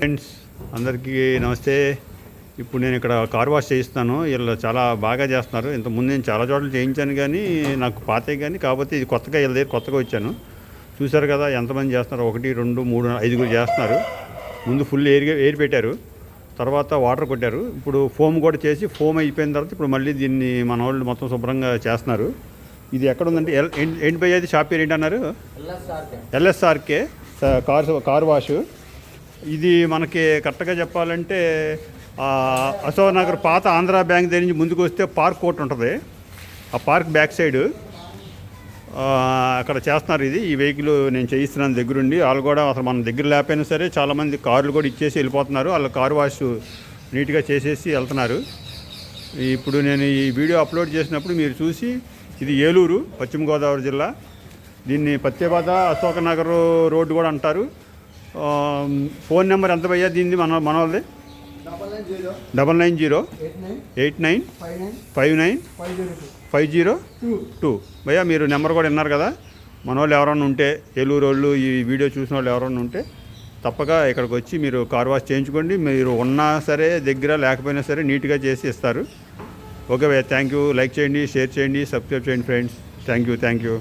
Friends అందరికీ నమస్తే. ఇప్పుడు నేను ఇక్కడ కార్ వాష్ చేయిస్తాను. వీళ్ళు చాలా బాగా చేస్తున్నారు. ఇంతకుముందు నేను చాలా చోట్ల చేయించాను కానీ నాకు పాతే కానీ, కాకపోతే ఇది కొత్తగా వీళ్ళ దగ్గర కొత్తగా వచ్చాను. చూశారు కదా ఎంతమంది చేస్తున్నారు. 1 2 3 5 చేస్తున్నారు. ముందు ఫుల్ ఎయిర్ పెట్టారు, తర్వాత వాటర్ కొట్టారు. ఇప్పుడు ఫోమ్ కూడా చేసి ఫోమ్ అయిపోయిన తర్వాత ఇప్పుడు మళ్ళీ దీన్ని మన వాళ్ళు మొత్తం శుభ్రంగా చేస్తున్నారు. ఇది ఎక్కడ ఉందంటే ఏంటి పోయి అది షాప్ పేరు ఏంటన్నారు? ఎల్ఎస్ఆర్కే కార్ వాష్. ఇది మనకి కరెక్ట్గా చెప్పాలంటే అశోక్ నగర్ పాత ఆంధ్ర బ్యాంక్ దగ్గర నుంచి ముందుకు వస్తే పార్క్ కోర్ట్ ఉంటుంది. ఆ పార్క్ బ్యాక్ సైడ్ అక్కడ చేస్తున్నారు. ఈ వెహికల్ నేను చేయిస్తున్నాను దగ్గరుండి. వాళ్ళు కూడా అసలు మన దగ్గర లేకపోయినా సరే చాలామంది కార్లు కూడా ఇచ్చేసి వెళ్ళిపోతున్నారు. వాళ్ళు కార్ వాష్ నీట్గా చేసేసి వెళ్తున్నారు. ఇప్పుడు నేను ఈ వీడియో అప్లోడ్ చేసినప్పుడు మీరు చూసి, ఇది ఏలూరు, పశ్చిమ గోదావరి జిల్లా. దీన్ని పత్తేబాద అశోక్ నగర్ రోడ్డు కూడా అంటారు. ఫోన్ నెంబర్ ఎంత భయ్యా దీన్ని మన వాళ్ళది? 9909595002. భయ్యా మీరు నెంబర్ కూడా విన్నారు కదా. మన వాళ్ళు ఎవరైనా ఉంటే, ఏలూరు వాళ్ళు ఈ వీడియో చూసిన వాళ్ళు ఎవరైనా ఉంటే తప్పక ఇక్కడికి వచ్చి మీరు కార్ వాష్ చేయించుకోండి. మీరు ఉన్నా సరే దగ్గర లేకపోయినా సరే నీట్గా చేసి ఇస్తారు. ఓకే భయ్యా, థ్యాంక్ యూ. లైక్ చేయండి, షేర్ చేయండి, సబ్స్క్రైబ్ చేయండి ఫ్రెండ్స్. Thank you.